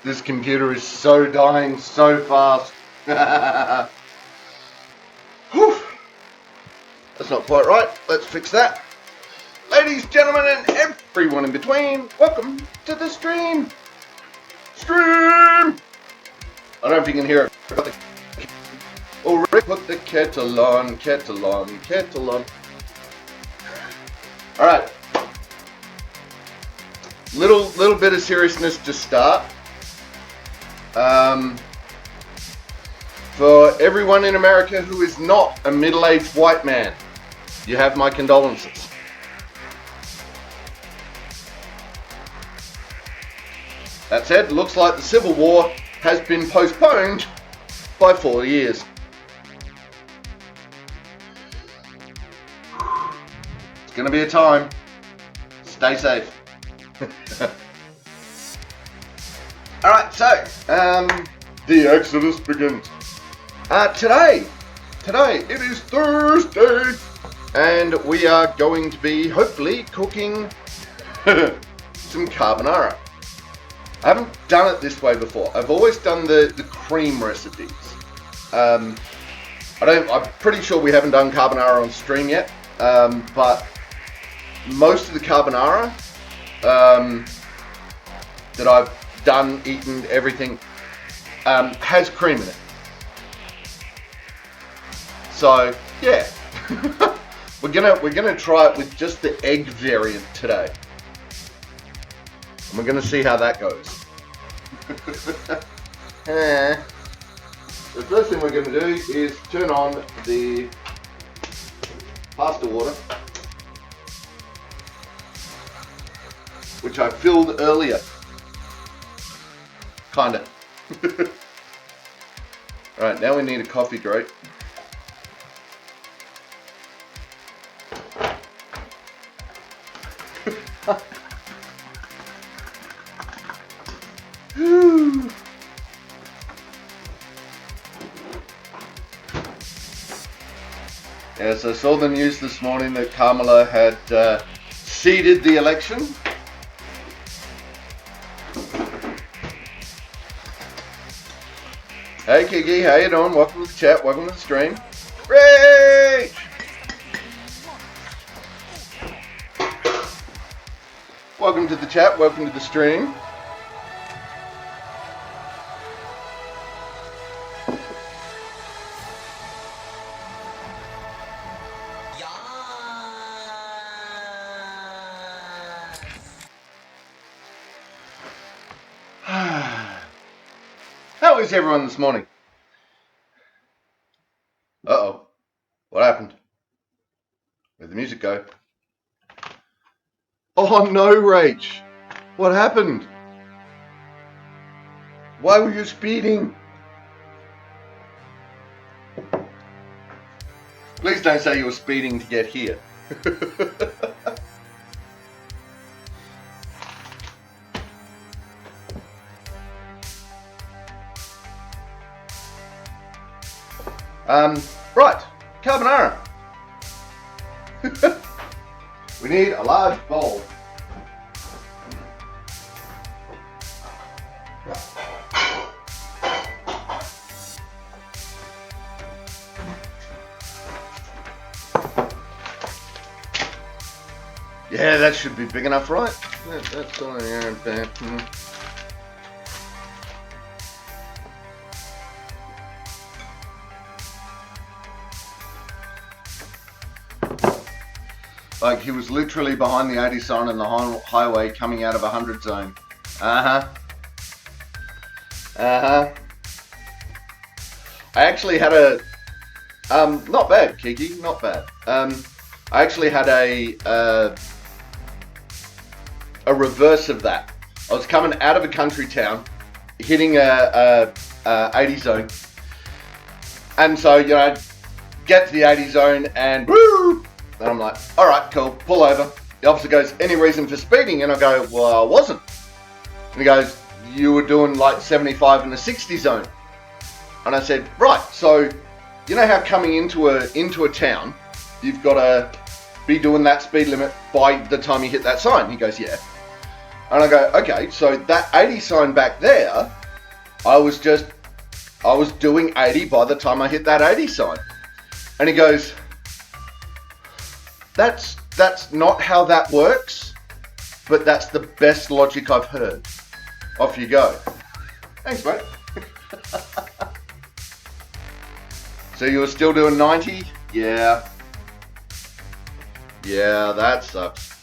This computer is so dying so fast. Whew. That's not quite right. Let's fix that. Ladies, gentlemen, and everyone in between, welcome to the stream. I don't know if you can hear it. Already put the kettle on. Alright. Little bit of seriousness to start. For everyone in America who is not a middle-aged white man, you have my condolences. That said, looks like the Civil War has been postponed by 4 years. It's going to be a time. Stay safe. Alright, so, the Exodus begins. Today, it is Thursday, and we are going to be, hopefully, cooking some carbonara. I haven't done it this way before. I've always done the cream recipes. I'm pretty sure we haven't done carbonara on stream yet, but most of the carbonara that I've done, eaten, everything, has cream in it. So yeah, we're gonna try it with just the egg variant today. And we're gonna see how that goes. The first thing we're gonna do is turn on the pasta water, which I filled earlier. Kinda. Alright, now we need a coffee grate. Yes, I saw the news this morning that Kamala had ceded the election. Hey Kiki, how you doing? Welcome to the chat, welcome to the stream. Rage! Welcome to the chat, welcome to the stream. How is everyone this morning? Uh-oh. What happened? Where'd the music go? Oh no, Rach! What happened? Why were you speeding? Please don't say you were speeding to get here. Right, carbonara. We need a large bowl. Yeah, that should be big enough, right? That's all there. Like, he was literally behind the 80 sign on the highway coming out of 100 zone. I actually had a, not bad, Kiki, not bad. I actually had a reverse of that. I was coming out of a country town, hitting a 80 zone. And so, you know, get to the 80 zone and woo! And I'm like, all right, cool, pull over. The officer goes, any reason for speeding? And I go, well, I wasn't. And he goes, you were doing like 75 in the 60 zone. And I said, right, so you know how coming into a town, you've got to be doing that speed limit by the time you hit that sign? He goes, yeah. And I go, okay, so that 80 sign back there, I was doing 80 by the time I hit that 80 sign. And he goes, that's not how that works, but that's the best logic I've heard. Off you go. Thanks, mate. So you were still doing 90? Yeah. Yeah, that sucks.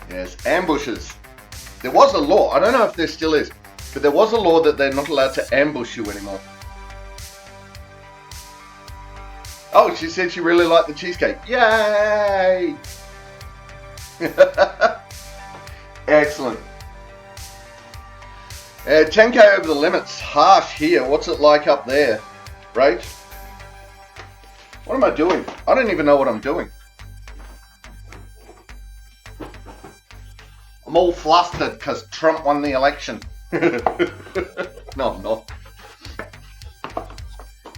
Yes, ambushes. There was a law, I don't know if there still is, but there was a law that they're not allowed to ambush you anymore. Oh, she said she really liked the cheesecake. Yay! Excellent. 10k over the limits. Harsh here. What's it like up there? Right? What am I doing? I don't even know what I'm doing. I'm all flustered because Trump won the election. No, I'm not.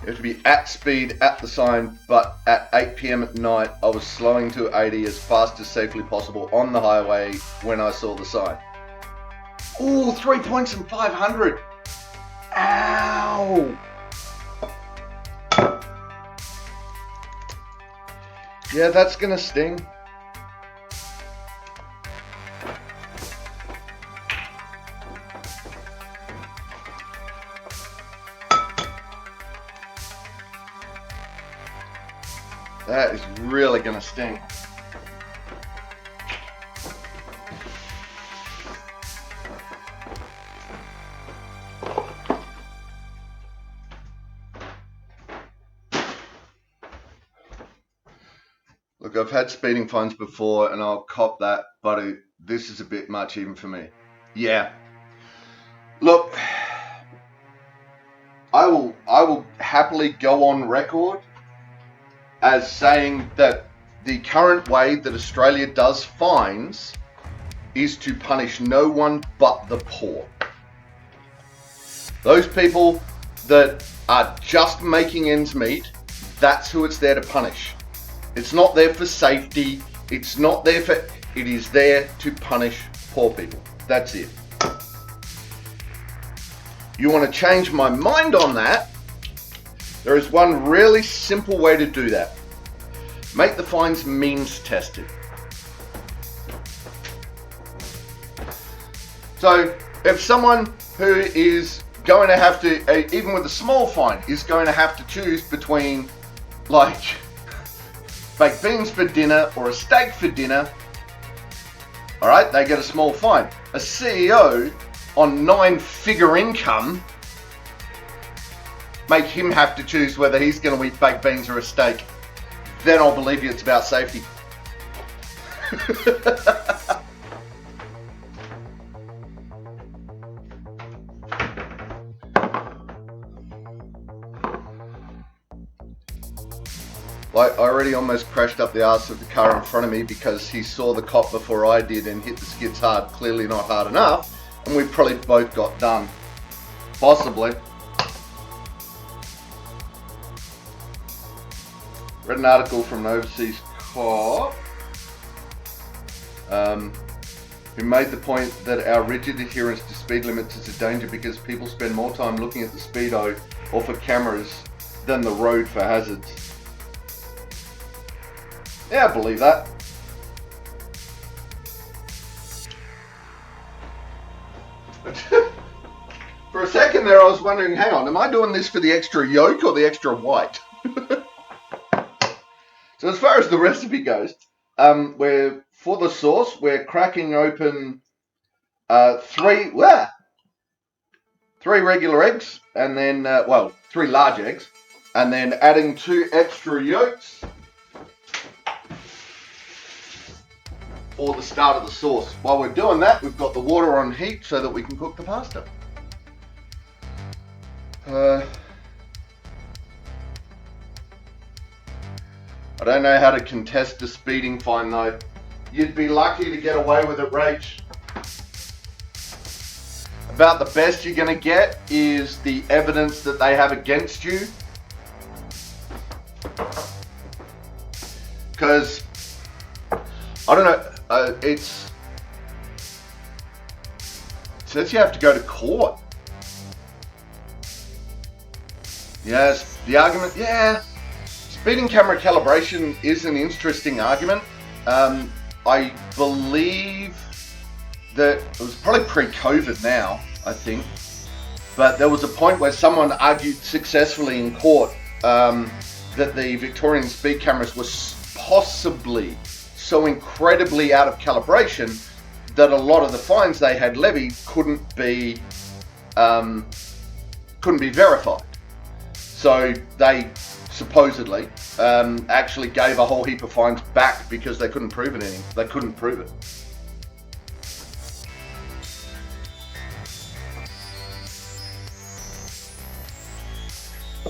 You have to be at speed at the sign, but at 8 p.m. at night, I was slowing to 80 as fast as safely possible on the highway when I saw the sign. Ooh, 3 points and 500. Ow. Yeah, that's gonna sting. That is really going to sting. Look, I've had speeding fines before and I'll cop that, but this is a bit much even for me. Yeah. Look, I will happily go on record as saying that the current way that Australia does fines is to punish no one but the poor. Those people that are just making ends meet, that's who it's there to punish. It's not there for safety, it's not there for, it is there to punish poor people. That's it. You want to change my mind on that? There is one really simple way to do that. Make the fines means tested. So if someone who is going to have to, even with a small fine, is going to have to choose between like baked beans for dinner or a steak for dinner, all right, they get a small fine. A CEO on 9-figure income, make him have to choose whether he's going to eat baked beans or a steak. Then I'll believe you it's about safety. Like, I already almost crashed up the arse of the car in front of me because he saw the cop before I did and hit the skids hard, clearly not hard enough, and we probably both got done. Possibly. Read an article from an overseas cop who made the point that our rigid adherence to speed limits is a danger because people spend more time looking at the speedo or for cameras than the road for hazards. Yeah, I believe that. For a second there I was wondering, hang on, am I doing this for the extra yolk or the extra white? So as far as the recipe goes, for the sauce, we're cracking open three regular eggs, and then, 3 large eggs, and then adding 2 extra yolks for the start of the sauce. While we're doing that, we've got the water on heat so that we can cook the pasta. I don't know how to contest a speeding fine though. You'd be lucky to get away with it, Rach. About the best you're going to get is the evidence that they have against you. because I don't know. It says you have to go to court. Yes, the argument. Yeah, speeding camera calibration is an interesting argument. I believe that it was probably pre-COVID now, I think. But there was a point where someone argued successfully in court that the Victorian speed cameras were possibly so incredibly out of calibration that a lot of the fines they had levied couldn't be verified. So they supposedly actually gave a whole heap of fines back because they couldn't prove it. They couldn't prove it.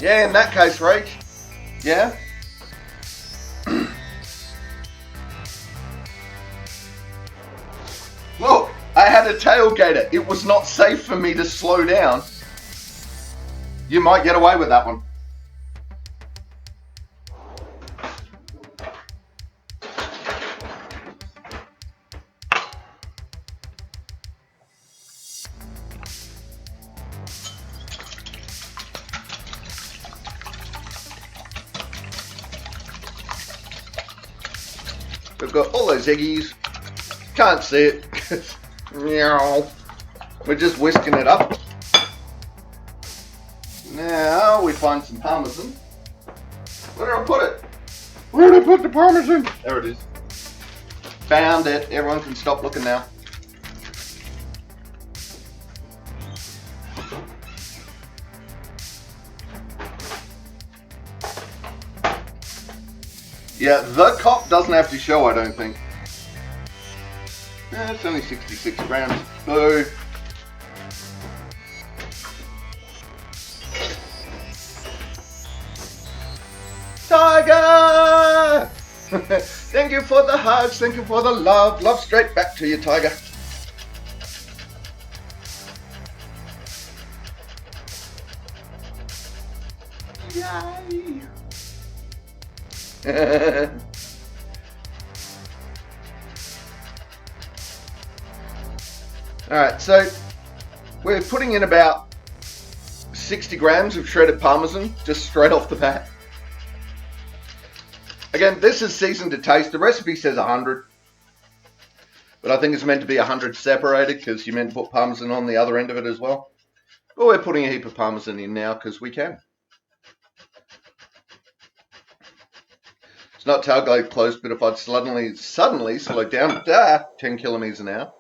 Yeah, in that case, Rach. Yeah. Look, I had a tailgater. It was not safe for me to slow down. You might get away with that one. We've got all those eggies. Can't see it. We're just whisking it up. Now we find some parmesan. Where did I put it? Where did I put the parmesan? There it is. Found it. Everyone can stop looking now. Yeah, the cop doesn't have to show, I don't think. Yeah, it's only 66 grams. Boo. Tiger! Thank you for the hugs, thank you for the love. Love straight back to you, Tiger. Yay! Alright, so we're putting in about 60 grams of shredded parmesan just straight off the bat. Again, this is seasoned to taste. The recipe says 100, but I think it's meant to be 100 separated because you meant to put parmesan on the other end of it as well. But we're putting a heap of parmesan in now because we can. It's not tailgate close, but if I'd suddenly slowed down 10 kilometers an hour,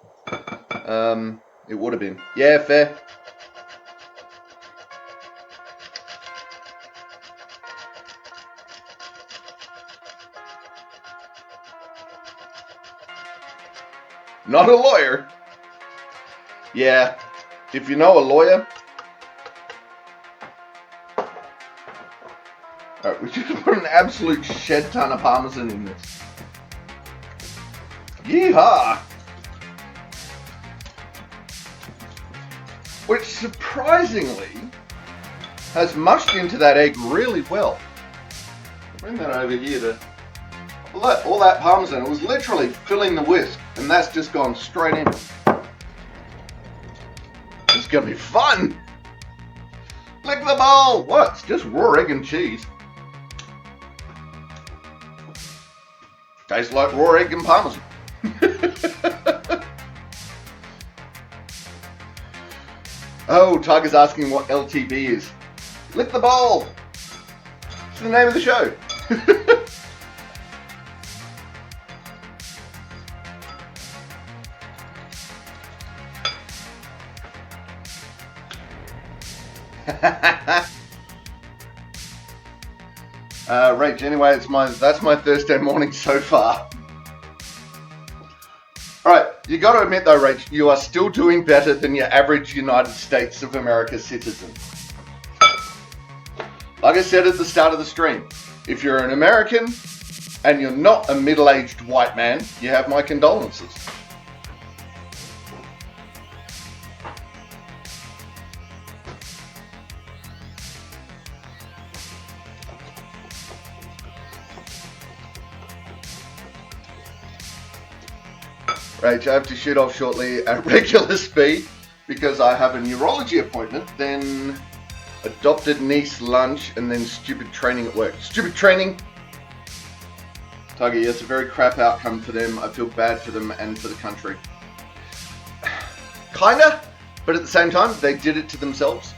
it would have been. Yeah, fair. Not a lawyer. Yeah, if you know a lawyer. Alright, we should put an absolute shed ton of parmesan in this. Yeehaw! Which surprisingly has mushed into that egg really well. Bring that over here to all that parmesan. It was literally filling the whisk, and that's just gone straight in. It's gonna be fun. Lick the bowl. What? It's just raw egg and cheese. Tastes like raw egg and parmesan. Oh, Tiger's asking what LTB is. Lick the bowl. It's the name of the show. Rach, anyway, that's my Thursday morning so far. Alright, you got to admit though, Rach, you are still doing better than your average United States of America citizen. Like I said at the start of the stream, if you're an American and you're not a middle-aged white man, you have my condolences. Rach, I have to shoot off shortly at regular speed because I have a neurology appointment, then adopted niece lunch, and then stupid training at work. Stupid training? Tiger, yeah, it's a very crap outcome for them. I feel bad for them and for the country. Kinda, but at the same time, they did it to themselves.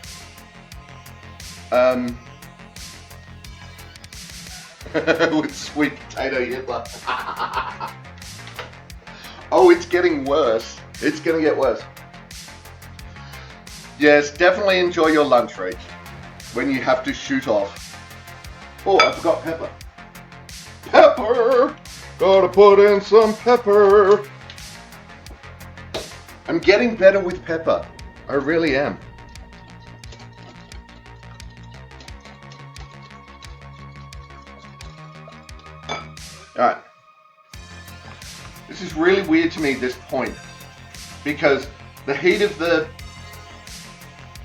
With sweet potato Hitler. Oh, it's getting worse. It's gonna get worse. Yes, definitely enjoy your lunch, Rach, when you have to shoot off. Oh, I forgot pepper. Pepper! Gotta put in some pepper. I'm getting better with pepper. I really am. Alright. This is really weird to me at this point, because the heat of the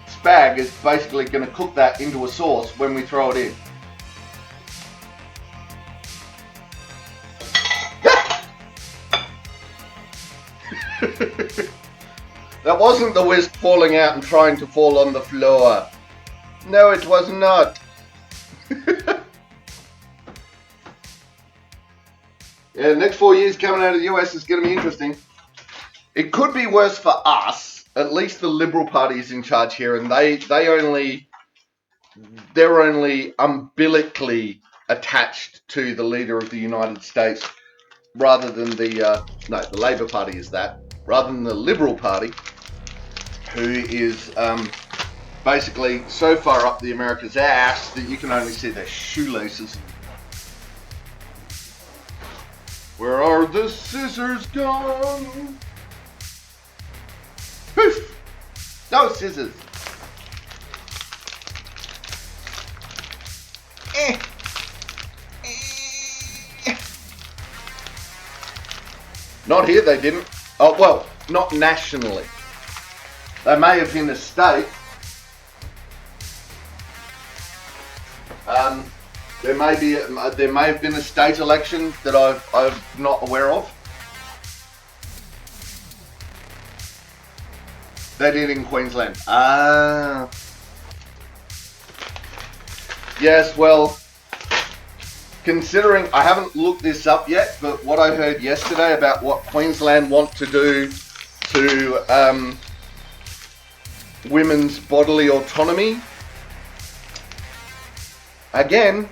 spag is basically going to cook that into a sauce when we throw it in. That wasn't the whisk falling out and trying to fall on the floor. No, it was not. Yeah, the next 4 years coming out of the US is going to be interesting. It could be worse for us. At least the Liberal Party is in charge here, and they're only umbilically attached to the leader of the United States, rather than the Labour Party is that, rather than the Liberal Party, who is basically so far up the America's ass that you can only see their shoelaces. Where are the scissors gone? Poof! No scissors. Not here, they didn't. Oh, well, not nationally. They may have in a state. There may have been a state election that I'm not aware of. They did in Queensland. Ah. Yes, well, considering I haven't looked this up yet, but what I heard yesterday about what Queensland want to do to women's bodily autonomy, again,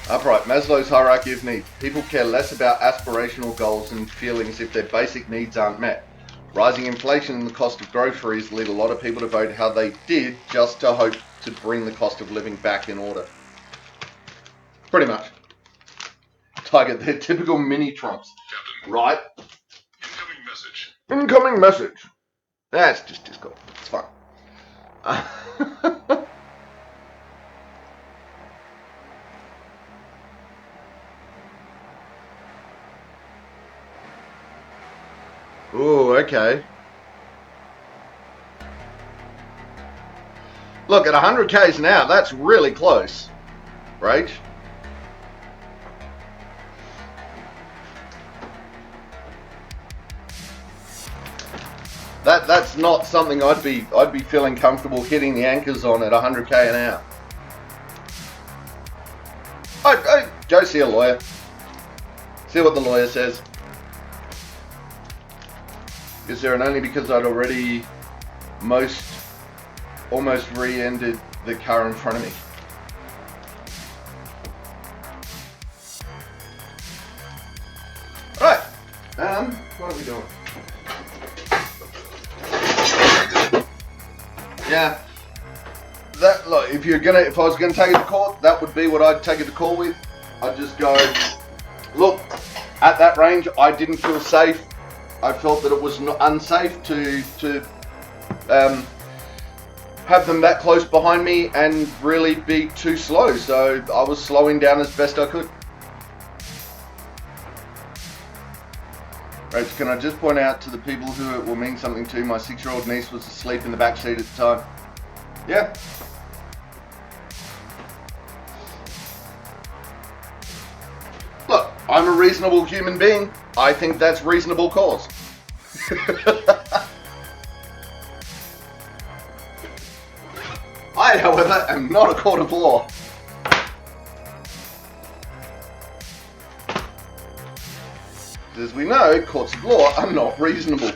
upright, Maslow's hierarchy of needs. People care less about aspirational goals and feelings if their basic needs aren't met. Rising inflation and the cost of groceries lead a lot of people to vote how they did just to hope to bring the cost of living back in order. Pretty much. Tiger, they're typical mini Trumps. Captain. Right? Incoming message. Incoming message. That's just Discord. It's fine. Ooh, okay. Look, at 100 Ks an hour, that's really close, right? That's not something I'd be feeling comfortable hitting the anchors on at 100 K an hour. I'd go see a lawyer. See what the lawyer says. Is there an only because I'd already almost re-ended the car in front of me. Alright, what are we doing? Yeah, look, if I was gonna take it to court, that would be what I'd take it to court with. I'd just go, look, at that range, I didn't feel safe. I felt that it was unsafe to have them that close behind me and really be too slow. So I was slowing down as best I could. Right, can I just point out to the people who it will mean something to, my 6-year-old niece was asleep in the back seat at the time. Yeah. Look, I'm a reasonable human being. I think that's reasonable cause. I, however, am not a court of law. As we know, courts of law are not reasonable.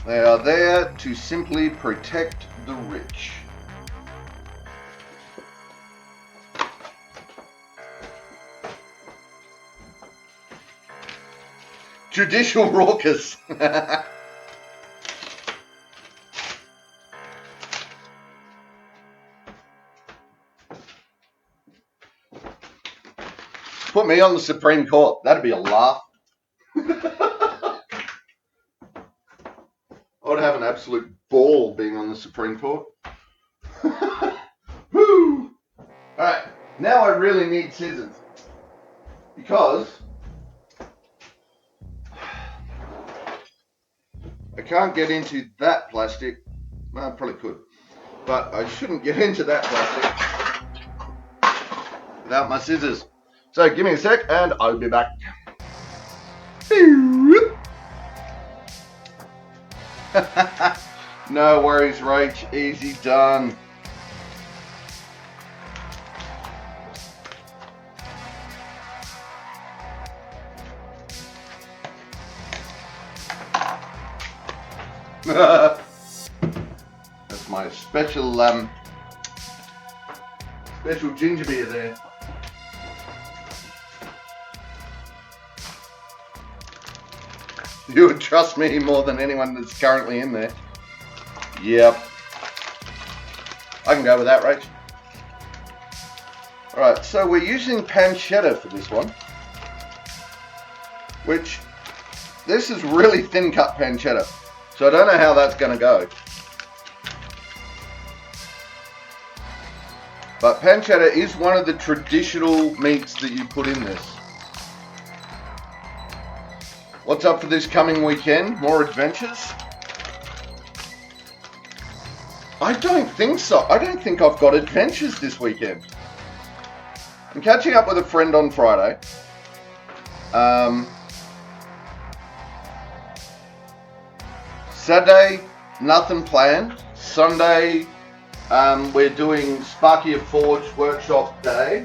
They are there to simply protect the rich. Judicial raucous. Put me on the Supreme Court. That'd be a laugh. I would have an absolute ball being on the Supreme Court. Woo! Alright, now I really need scissors. Because I can't get into that plastic. Well, I probably could. But I shouldn't get into that plastic without my scissors. So give me a sec and I'll be back. No worries, Rach. Easy done. That's my special ginger beer there. You would trust me more than anyone that's currently in there. Yep. I can go with that, Rach. Alright, so we're using pancetta for this one. Which, this is really thin cut pancetta. So I don't know how that's going to go. But pancetta is one of the traditional meats that you put in this. What's up for this coming weekend? More adventures? I don't think so. I don't think I've got adventures this weekend. I'm catching up with a friend on Friday. Saturday, nothing planned. Sunday, we're doing Sparky Forge Workshop Day.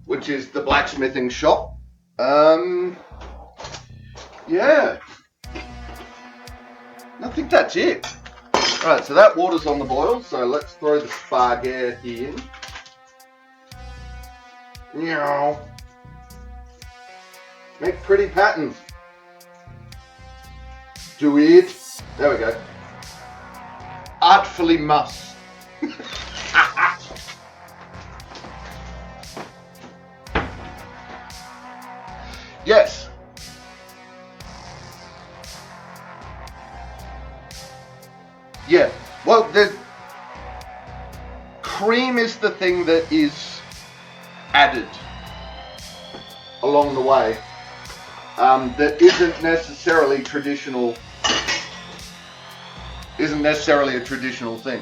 Which is the blacksmithing shop. Yeah. I think that's it. Alright, so that water's on the boil, so let's throw the spaghetti in. Meow. Make pretty patterns. Do it. There we go. Artfully must. Yes. Yeah. Well, the cream is the thing that is added along the way. That isn't necessarily traditional. Isn't necessarily a traditional thing.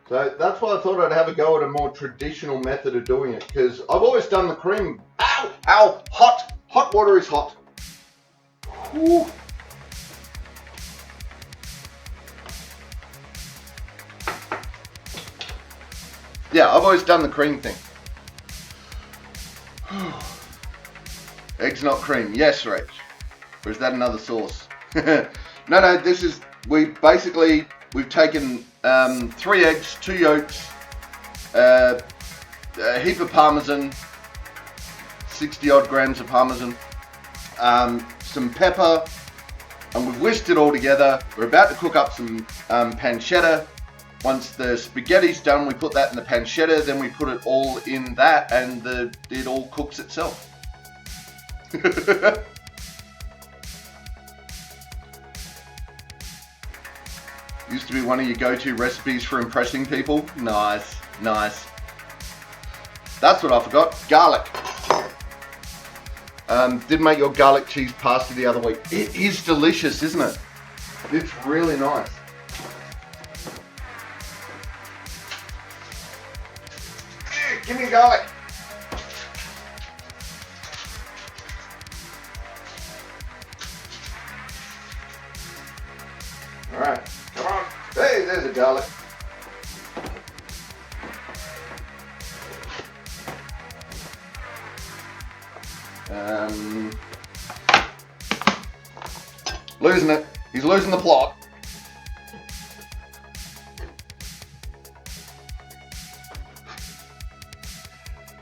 So that's why I thought I'd have a go at a more traditional method of doing it, because I've always done the cream. Ow! Ow! Hot! Hot water is hot. Whew. Yeah, I've always done the cream thing. Eggs not cream. Yes, Rach. Or is that another sauce? No, this is, we've taken 3 eggs, 2 yolks, a heap of parmesan, 60 odd grams of parmesan, some pepper, And we've whisked it all together. We're about to cook up some pancetta. Once the spaghetti's done, we put that in the pancetta, then we put it all in that, and it all cooks itself. Used to be one of your go-to recipes for impressing people. Nice, nice. That's what I forgot, garlic. Did make your garlic cheese pasta the other week. It is delicious, isn't it? It's really nice. Give me garlic. All right, come on. Hey, there's the garlic. Losing it. He's losing the plot.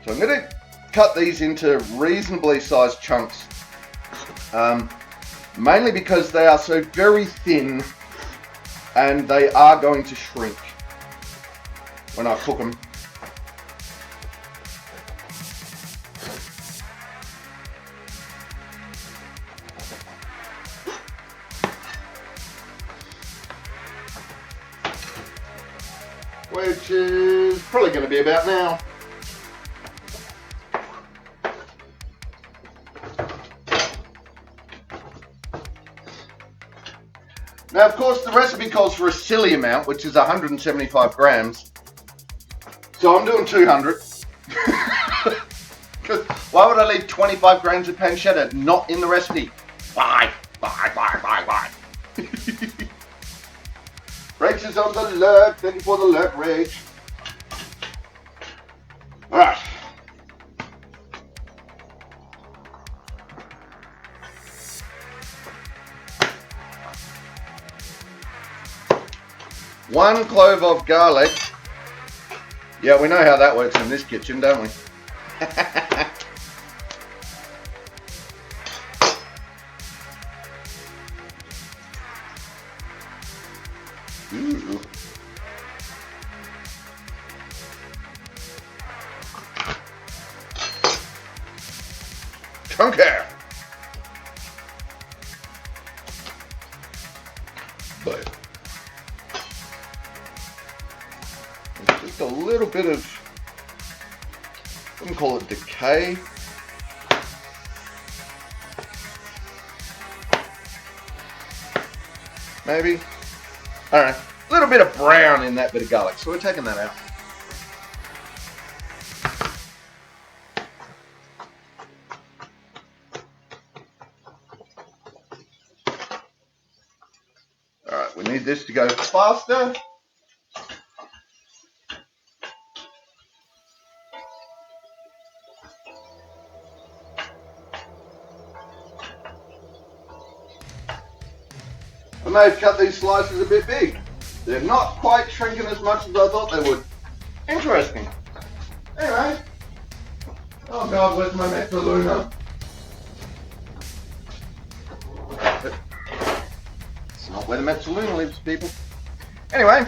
So I'm going to cut these into reasonably sized chunks, mainly because they are so very thin and they are going to shrink when I cook them. Which is probably going to be about now. Now, of course, the recipe calls for a silly amount, which is 175 grams. So I'm doing 200. Because why would I leave 25 grams of pancetta not in the recipe? Why? Rach is on the alert. Thank you for the alert, Rach. Alright. One clove of garlic. Yeah, we know how that works in this kitchen, don't we? Ooh. Chunky. But just a little bit of, I wouldn't call it decay. Maybe. I don't know. A little bit of brown in that bit of garlic, so we're taking that out. Alright, we need this to go faster. I may have cut these slices a bit big. They're not quite shrinking as much as I thought they would. Interesting. Anyway. Oh God, where's my Mezzaluna? It's not where the Mezzaluna lives, people. Anyway.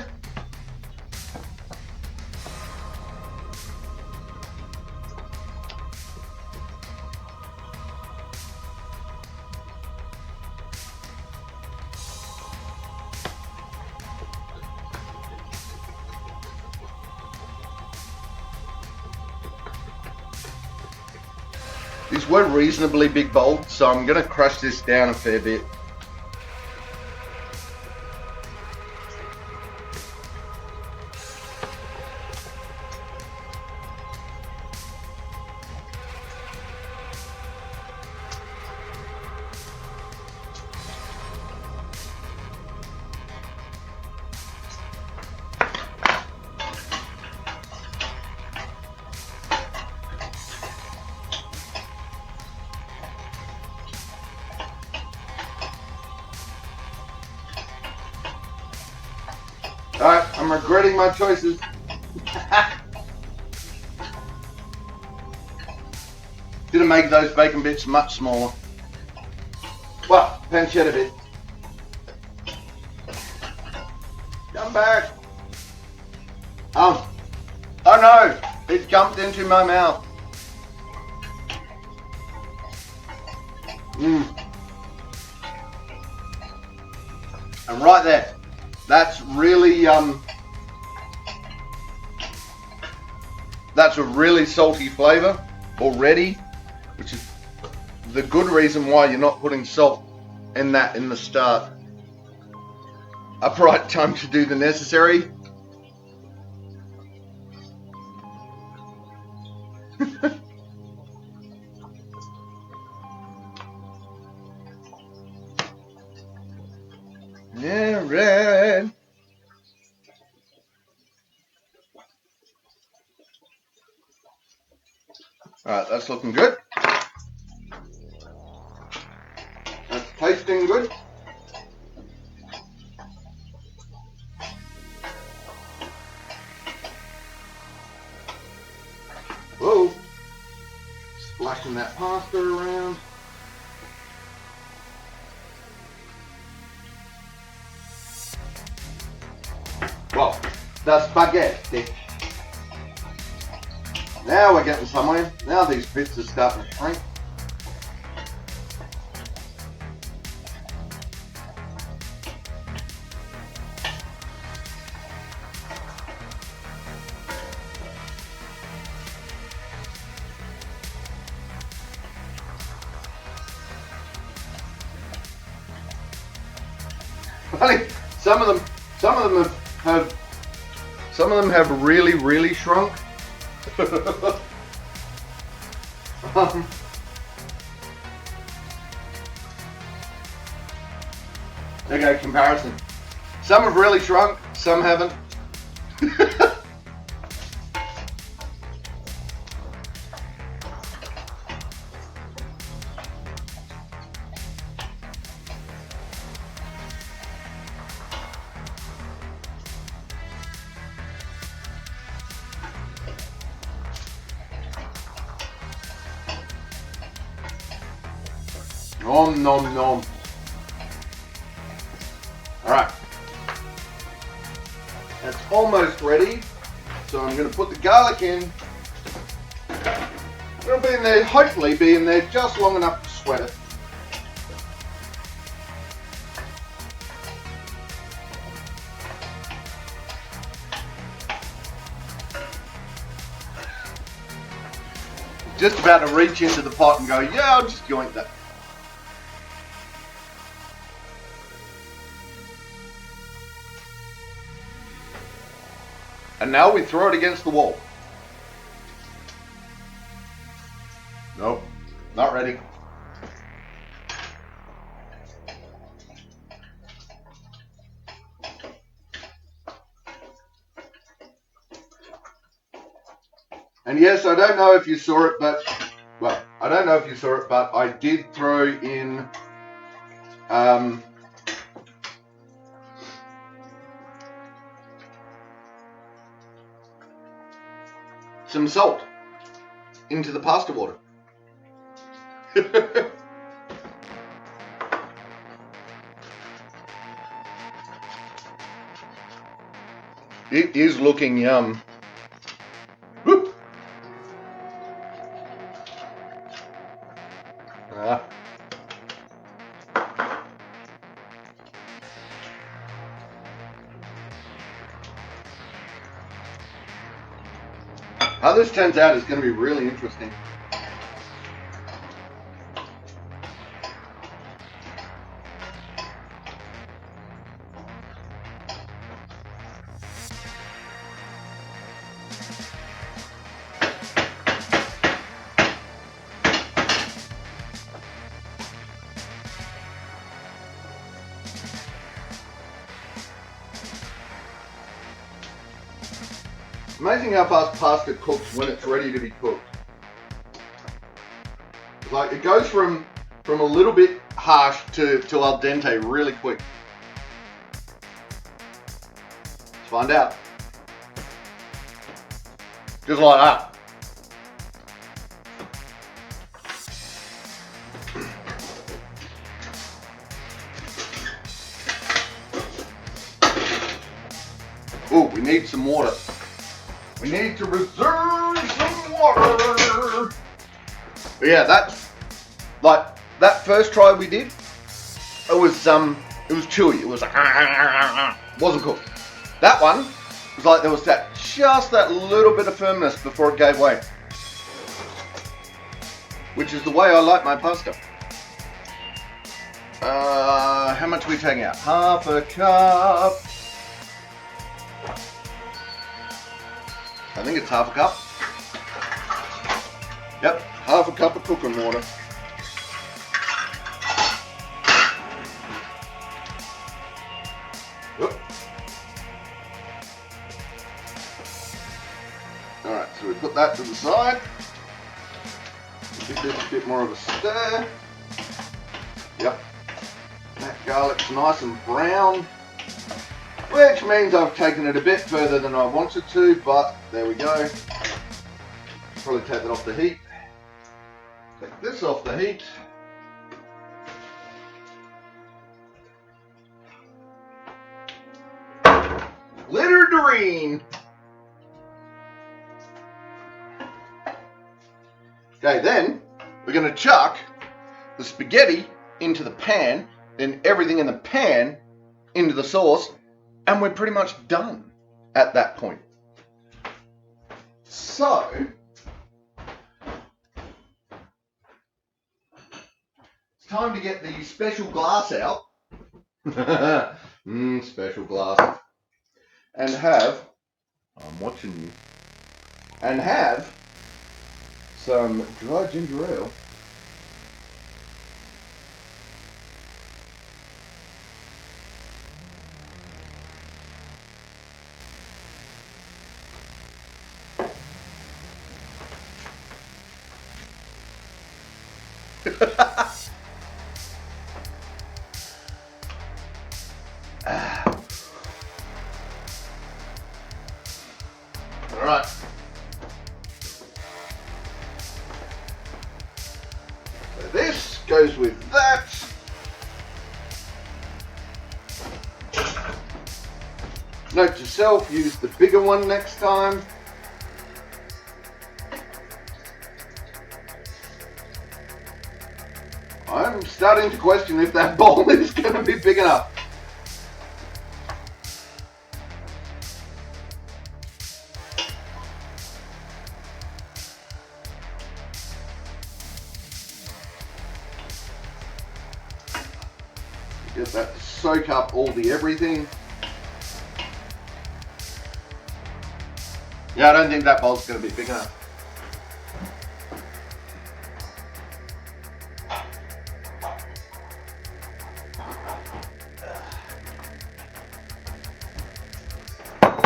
These were reasonably big bowls, so I'm going to crush this down a fair bit. Alright, I'm regretting my choices. Gonna make those bacon bits much smaller. Well, pancetta bit. back. Oh no, it jumped into my mouth. And right there, that's really that's a really salty flavor already, which is the good reason why you're not putting salt in that in the start. Upright, time to do the necessary. Yeah, right. Alright, that's looking good. That's tasting good. Whoa. Splashing that pasta around. Well, the spaghetti. Now we're getting somewhere. Now these bits are starting to shrink. Funny, some of them have really shrunk. Okay, comparison. Some have really shrunk, some haven't. Nom nom nom. Alright. That's almost ready. So I'm going to put the garlic in. It'll be in there, hopefully be in there just long enough to sweat it. Just about to reach into the pot and go, yeah, I'll just joint that. And now we throw it against the wall. Nope, not ready. And yes, I don't know if you saw it, but, well, I don't know if you saw it, but I did throw in some salt into the pasta water. It is looking yum. Whoop. How this turns out is going to be really interesting. Amazing how fast pasta cooks when it's ready to be cooked. Like it goes from a little bit harsh to al dente really quick. Let's find out. Just like that. need some water. We need to reserve some water. But yeah, that's like that first try we did. It was chewy. It was wasn't cooked. That one was like there was just that little bit of firmness before it gave way, which is the way I like my pasta. How much are we taking out? Half a cup. I think it's half a cup. Yep, half a cup of cooking water. Whoop. Alright, so we put that to the side. Give this a bit more of a stir. Yep. That garlic's nice and brown, which means I've taken it a bit further than I wanted to, but there we go. Probably take that off the heat. Take this off the heat. Glitter Doreen. Okay, then we're going to chuck the spaghetti into the pan, then everything in the pan into the sauce, and we're pretty much done at that point. So, it's time to get the special glass out. Special glass. And have, I'm watching you, and have some dry ginger ale. All right. So this goes with that. Note to self, use the bigger one next time. I'm starting to question if that bowl is going to be big enough. Get that to soak up all the everything. Yeah, I don't think that bowl's going to be big enough.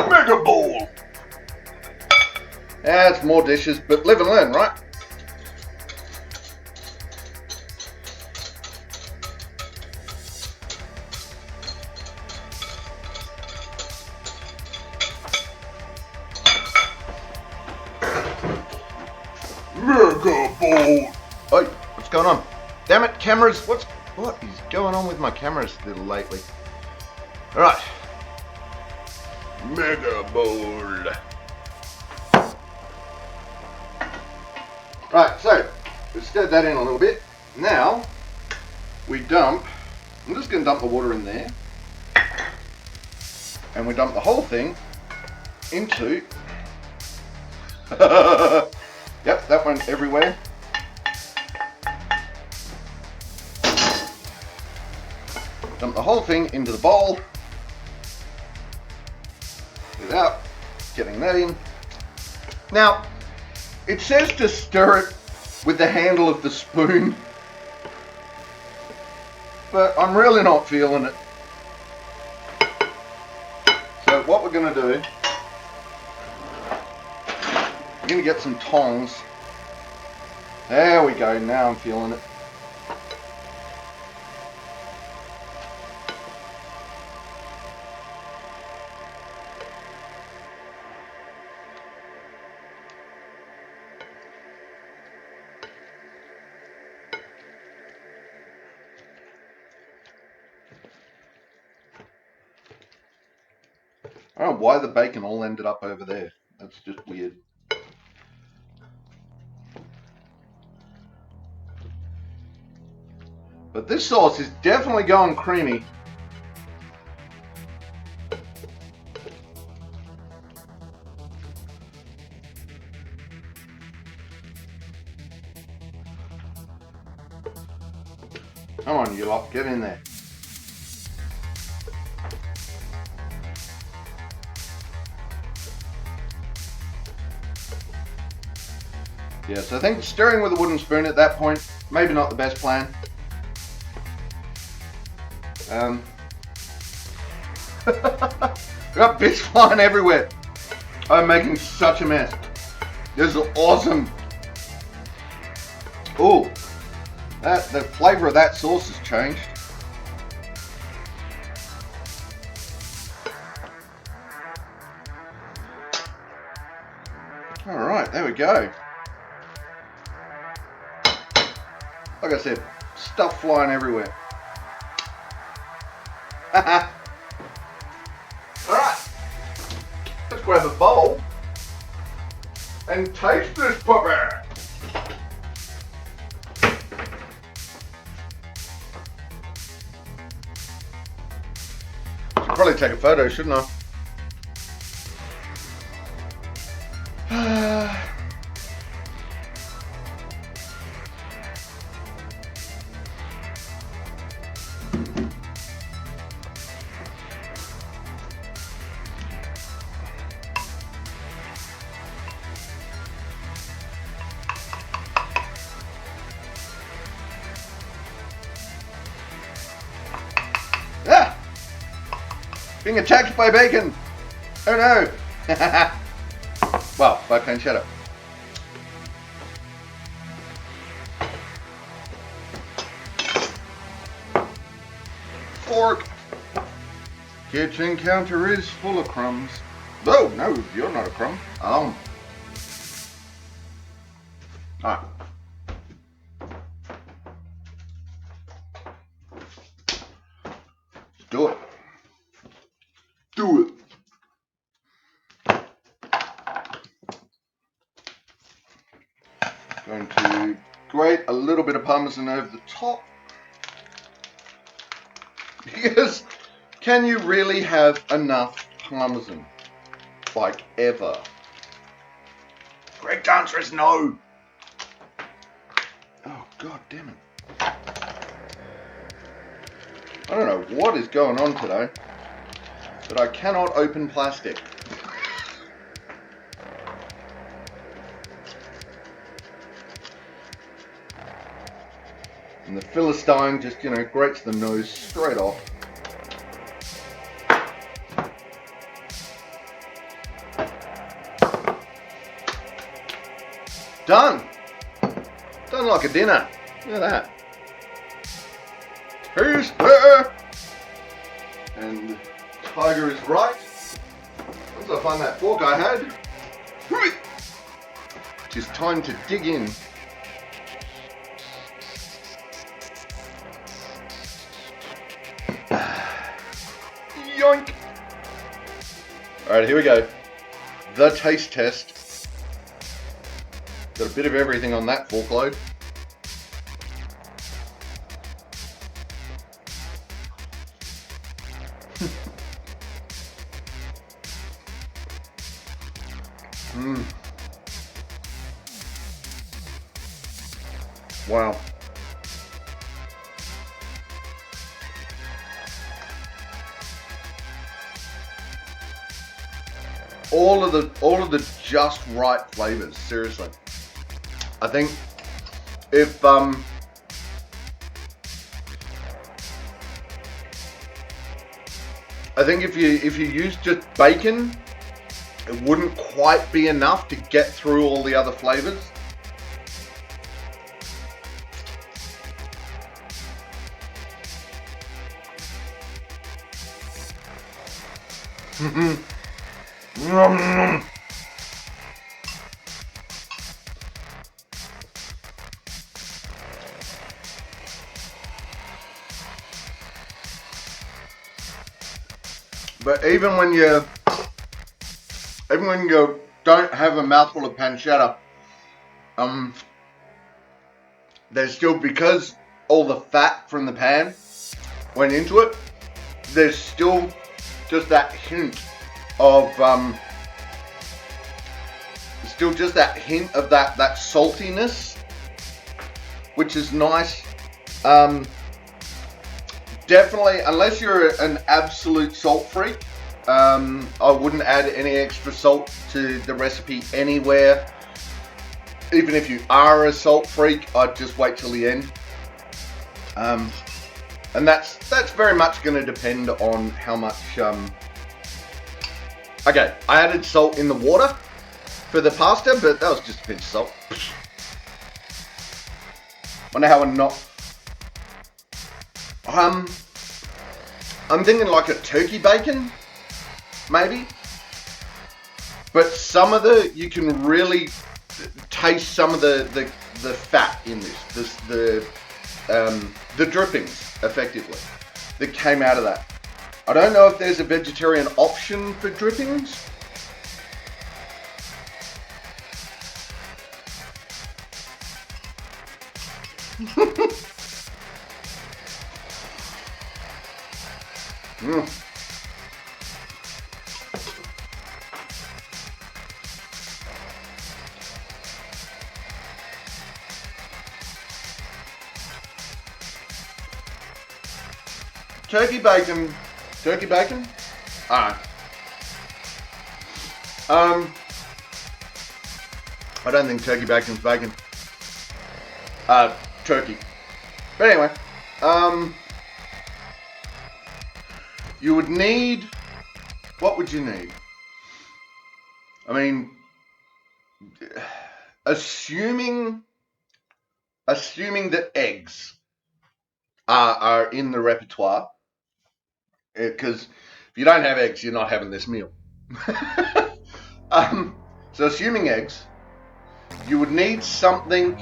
Mega bowl! Yeah, it's more dishes, but live and learn, right? Mega bowl! Oh, what's going on? Damn it, cameras! What is going on with my cameras lately? Alright. Mega bowl. Right, so we've stirred that in a little bit. Now we dump, I'm just going to dump the water in there, and we dump the whole thing into, yep, that went everywhere. Dump the whole thing into the bowl without getting that in. Now, it says to stir it with the handle of the spoon, but I'm really not feeling it. So what we're going to do, we're going to get some tongs. There we go, now I'm feeling it. don't know why the bacon all ended up over there. That's just weird. But this sauce is definitely going creamy. Come on, you lot, get in there. Yes, I think stirring with a wooden spoon at that point, maybe not the best plan. Got bits flying everywhere. I'm making such a mess. This is awesome. Ooh, the flavor of that sauce has changed. All right, there we go. Like I said, stuff flying everywhere. Alright, let's grab a bowl and taste this puppy. Should probably take a photo, shouldn't I? Being attacked by bacon! Oh no! Well, by pancetta. Fork! Kitchen counter is full of crumbs. Oh, no, you're not a crumb. Alright. Do it. Do it. Going to grate a little bit of parmesan over the top. Because can you really have enough parmesan? Like ever? Correct answer is no. Oh, god damn it. I don't know what is going on today, but I cannot open plastic. And the Philistine just, grates the nose straight off. Done! Done like a dinner. Look at that. Who's there? And Tiger is right. Once I find that fork I had, it is time to dig in. Yoink! Alright, here we go. The taste test. Got a bit of everything on that fork load. Wow. All of the just right flavors, seriously. I think if you use just bacon, it wouldn't quite be enough to get through all the other flavors. But even when you even when you don't have a mouthful of pancetta, there's still, because all the fat from the pan went into it, there's still just that hint of still just that hint of that saltiness, which is nice. Definitely, unless you're an absolute salt freak, I wouldn't add any extra salt to the recipe anywhere. Even if you are a salt freak, I'd just wait till the end. And that's very much going to depend on how much. Okay, I added salt in the water for the pasta, but that was just a pinch of salt. Wonder how I'm not. I'm thinking like a turkey bacon, maybe. But some of you can really taste some of the fat in this, the drippings, effectively, that came out of that. I don't know if there's a vegetarian option for drippings. Turkey bacon. Alright. I don't think turkey bacon's bacon. Turkey. But anyway, you would need, what would you need? I mean, assuming that eggs are in the repertoire, because if you don't have eggs, you're not having this meal. So assuming eggs, you would need something.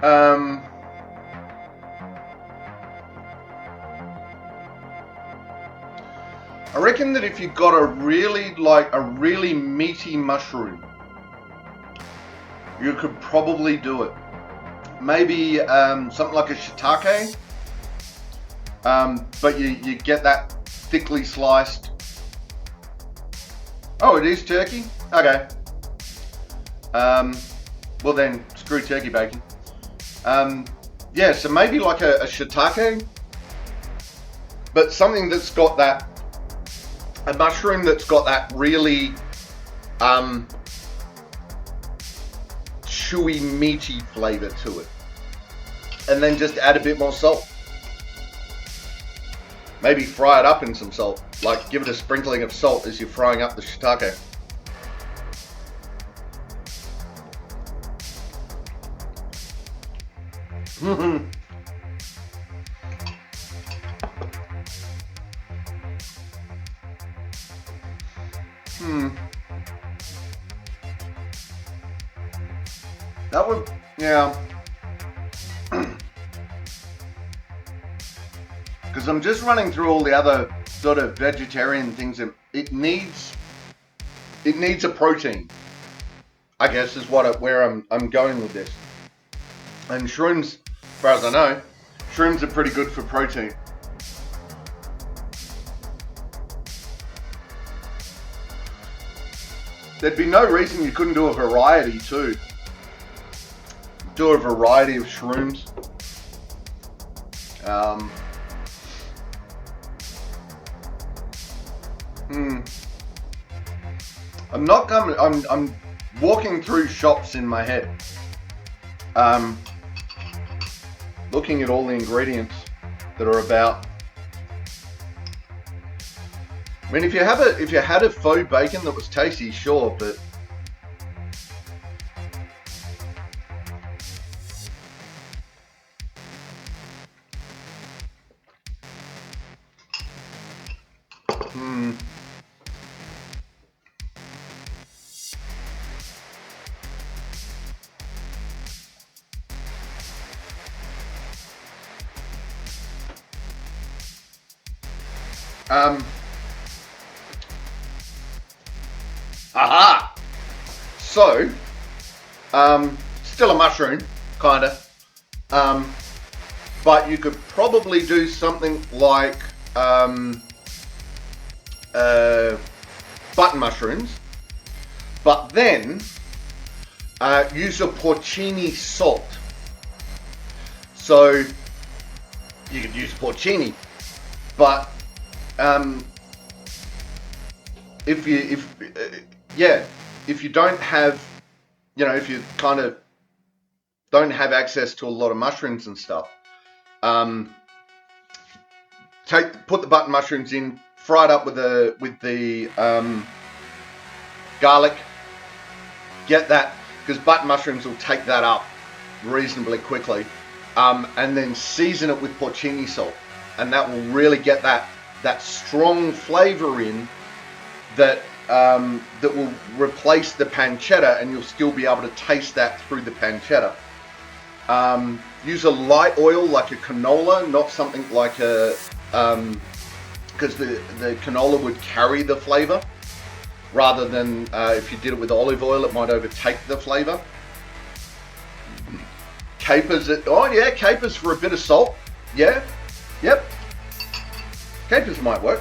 I reckon that if you got a really meaty mushroom, you could probably do it. Maybe something like a shiitake, but you get that thickly sliced. Oh, it is turkey? Okay. Well then, screw turkey bacon. Yeah, so maybe like a shiitake, but something that's got that, a mushroom that's got that really chewy, meaty flavour to it. And then just add a bit more salt. Maybe fry it up in some salt. Like, give it a sprinkling of salt as you're frying up the shiitake. That would, yeah. Because I'm just running through all the other sort of vegetarian things, and it needs a protein, I guess, is where I'm going with this. And shrooms, as far as I know, shrooms are pretty good for protein. There'd be no reason you couldn't do a variety too. Do a variety of shrooms. I'm walking through shops in my head, looking at all the ingredients that are about. I mean, if you had a faux bacon that was tasty, sure, but Aha! So, still a mushroom, kinda. But you could probably do something like button mushrooms, but then use a porcini salt. So you could use porcini, but if you don't have, if you kind of don't have access to a lot of mushrooms and stuff, put the button mushrooms in, fry it up with the garlic. Get that, because button mushrooms will take that up reasonably quickly, and then season it with porcini salt, and that will really get that strong flavor in that will replace the pancetta, and you'll still be able to taste that through the pancetta. Use a light oil like a canola, not something like a, because the canola would carry the flavor, rather than if you did it with olive oil, it might overtake the flavor. Capers, capers for a bit of salt. Yeah, yep. Capers might work.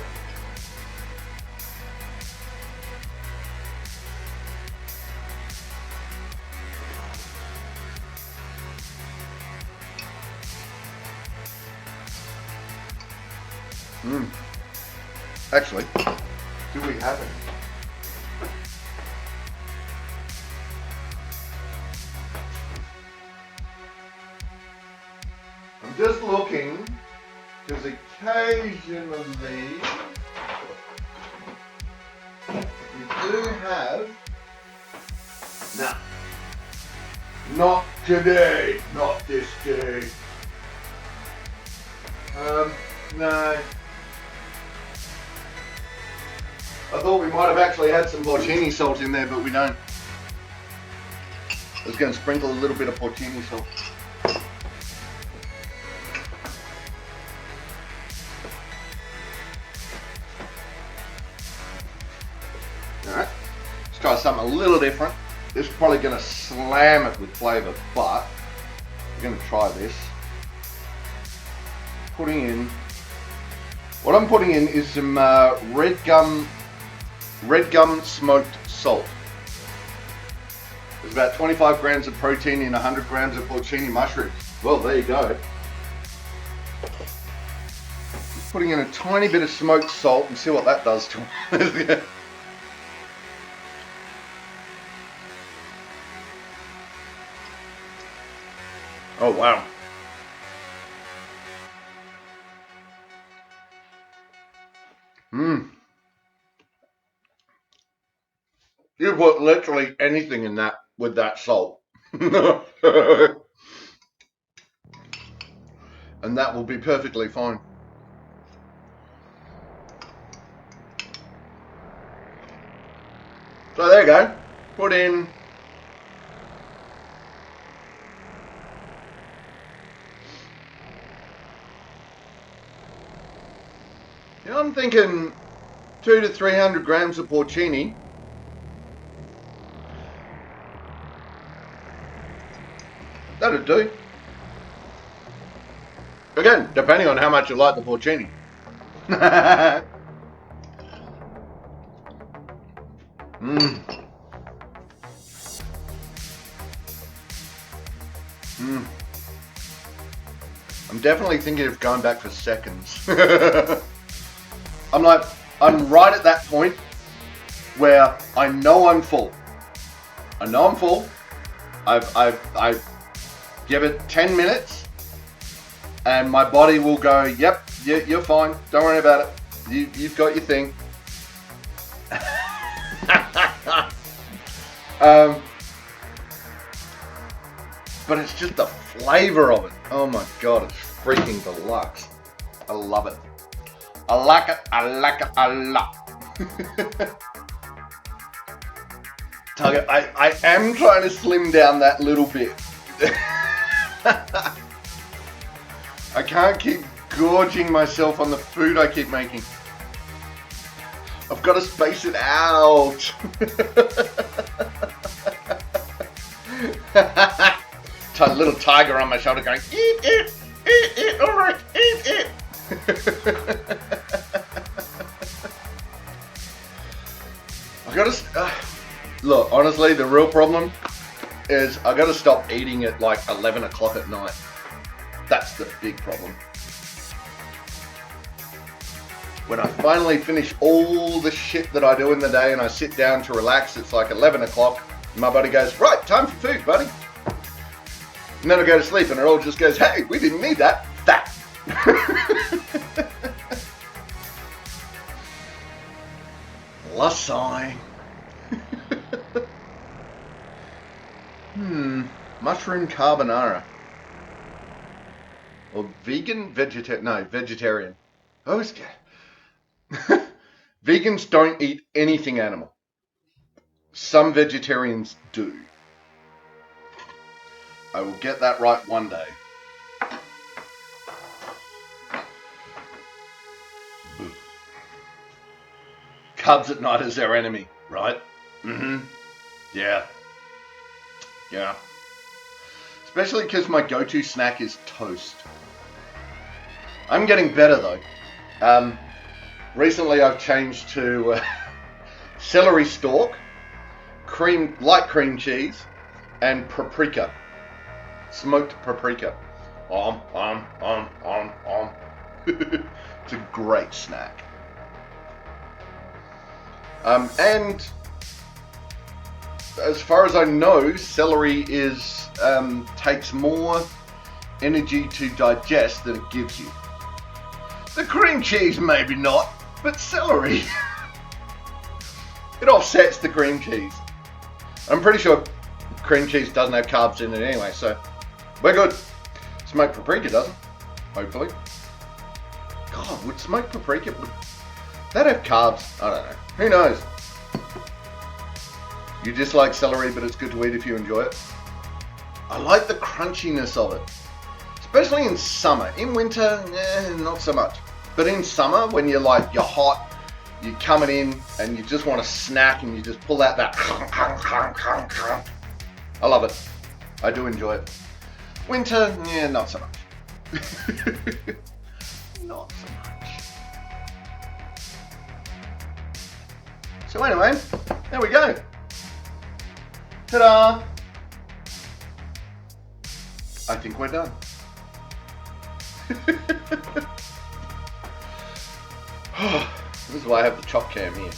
Actually, do we have it? I'm just looking, because occasionally we do have. No, not today, not this day. No. I thought we might have actually had some porcini salt in there, but we don't. I was going to sprinkle a little bit of porcini salt. Alright, let's try something a little different. This is probably going to slam it with flavour, but we're going to try this. What I'm putting in is some red gum smoked salt. There's about 25 grams of protein in 100 grams of porcini mushrooms. Well, there you go. Just putting in a tiny bit of smoked salt and see what that does to it. Oh, wow. You put literally anything in that with that salt. And that will be perfectly fine. So there you go. Put in I'm thinking 200 to 300 grams of porcini. That'd do. Again, depending on how much you like the porcini. I'm definitely thinking of going back for seconds. I'm right at that point where I know I'm full. I've give it 10 minutes and my body will go, yep, you're fine. Don't worry about it. You've got your thing. But it's just the flavor of it. Oh my God, it's freaking deluxe. I love it. I like it, I like it, I love. Target, I am trying to slim down that little bit. I can't keep gorging myself on the food I keep making. I've got to space it out. Little tiger on my shoulder going, eat it, all right, eat it. I gotta, look, honestly, the real problem is I gotta stop eating at like 11 o'clock at night. That's the big problem. When I finally finish all the shit that I do in the day and I sit down to relax, it's like 11 o'clock. And my buddy goes, right, time for food, buddy. And then I go to sleep and it all just goes, hey, we didn't need that. That. Lasagna. Mushroom carbonara. Or vegetarian. Oh, it's vegans don't eat anything animal. Some vegetarians do. I will get that right one day. Carbs at night is our enemy, right? Yeah. Especially because my go-to snack is toast. I'm getting better though. Recently I've changed to celery stalk, light cream cheese, and paprika. Smoked paprika. It's a great snack. And as far as I know, celery takes more energy to digest than it gives you. The cream cheese maybe not, but celery. It offsets the cream cheese. I'm pretty sure cream cheese doesn't have carbs in it anyway, so we're good. Smoked paprika doesn't, hopefully. God, would smoked paprika, would that have carbs? I don't know. Who knows? You dislike celery, but it's good to eat if you enjoy it. I like the crunchiness of it, especially in summer. In winter, not so much. But in summer, when you're hot, you're coming in and you just want a snack and you just pull out that. I love it. I do enjoy it. Winter, not so much. Not so much. So anyway, there we go. Ta-da! I think we're done. This is why I have the chop cam here.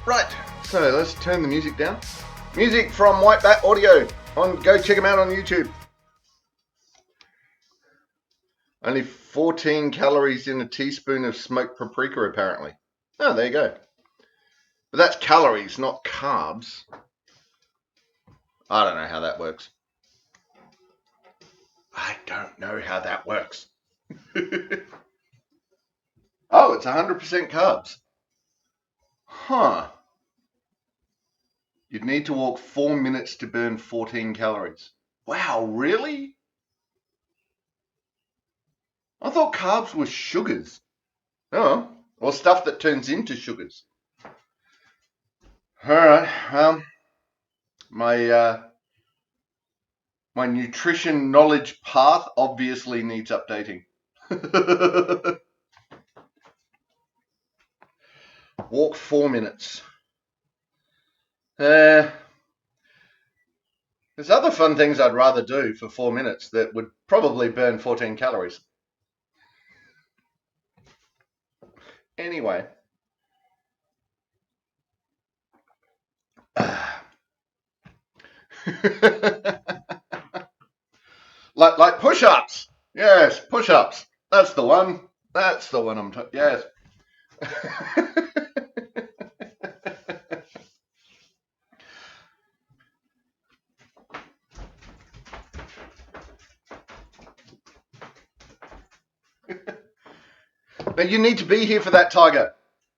Right, so let's turn the music down. Music from White Bat Audio. Go check them out on YouTube. Only 14 calories in a teaspoon of smoked paprika, apparently. Oh, there you go. But that's calories, not carbs. I don't know how that works. I don't know how that works. Oh, it's 100% carbs. Huh. You'd need to walk 4 minutes to burn 14 calories. Wow, really? I thought carbs were sugars. Oh, or stuff that turns into sugars. Alright, my nutrition knowledge path obviously needs updating. Walk 4 minutes. There's other fun things I'd rather do for 4 minutes that would probably burn 14 calories. Anyway. like push-ups. Yes, push-ups. That's the one. That's the one I'm talking. Yes. Now you need to be here for that, Tiger,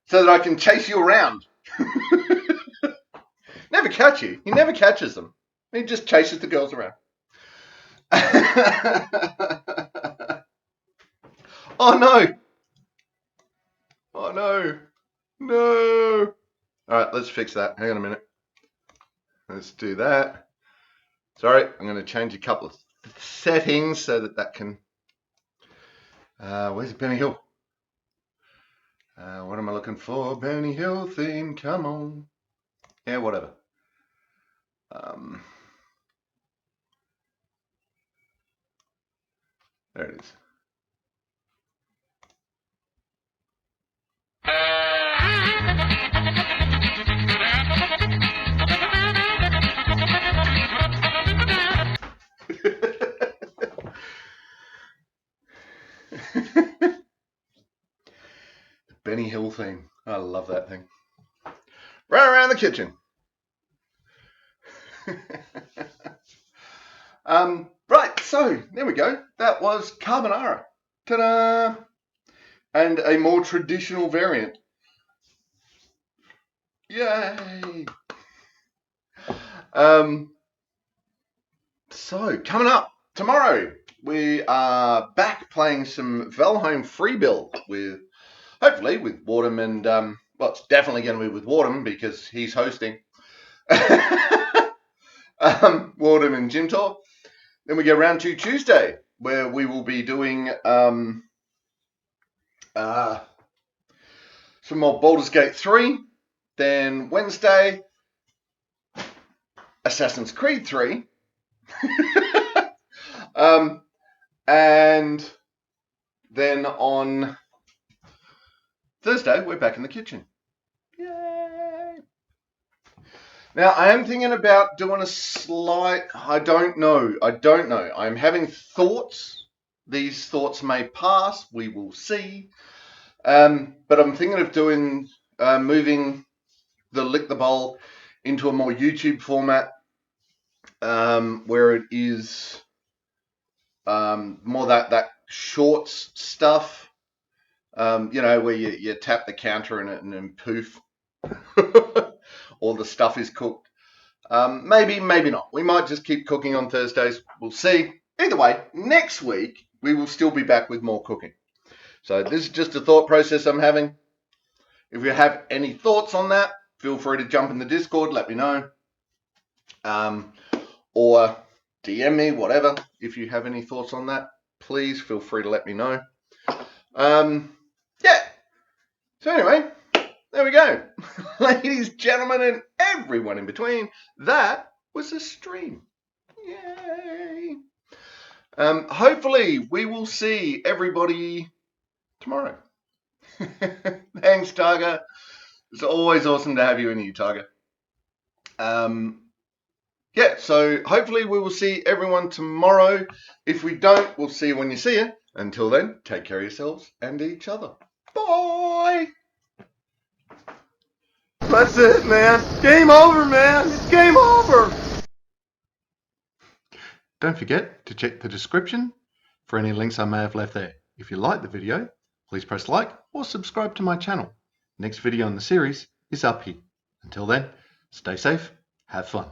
so that I can chase you around. Never catch you. He never catches them. He just chases the girls around. Oh no! Oh no! No! Alright, let's fix that. Hang on a minute. Let's do that. Sorry, I'm going to change a couple of settings so that can... where's Benny Hill? What am I looking for? Benny Hill theme, come on. Yeah, whatever. There it is. Benny Hill theme. I love that thing. Right around the kitchen. Right, so there we go. That was carbonara. Ta-da! And a more traditional variant. Yay! So coming up tomorrow, we are back playing some Valheim Freebuild with, hopefully, with Wardham and well, it's definitely going to be with Wardham because he's hosting. Wardham and Gym Tour. Then we go round to Tuesday, where we will be doing some more Baldur's Gate 3. Then Wednesday, Assassin's Creed 3. And then on Thursday, we're back in the kitchen. Yay! Now, I am thinking about doing a slight... I don't know. I'm having thoughts. These thoughts may pass. We will see. But I'm thinking of doing... moving the Lick the Bowl into a more YouTube format, where it is more that shorts stuff, where you tap the counter and then poof, all the stuff is cooked. Maybe not. We might just keep cooking on Thursdays. We'll see. Either way, next week we will still be back with more cooking. So this is just a thought process I'm having. If you have any thoughts on that, feel free to jump in the Discord, let me know. Or DM me, whatever. If you have any thoughts on that, please feel free to let me know. Yeah. So anyway, there we go. Ladies, gentlemen, and everyone in between, that was a stream. Yay. Hopefully, we will see everybody tomorrow. Thanks, Targa. It's always awesome to have you in here, Targa. Yeah, so hopefully we will see everyone tomorrow. If we don't, we'll see you when you see it. Until then, take care of yourselves and each other. Bye! That's it, man. Game over, man. It's game over. Don't forget to check the description for any links I may have left there. If you like the video, please press like or subscribe to my channel. Next video in the series is up here. Until then, stay safe, have fun.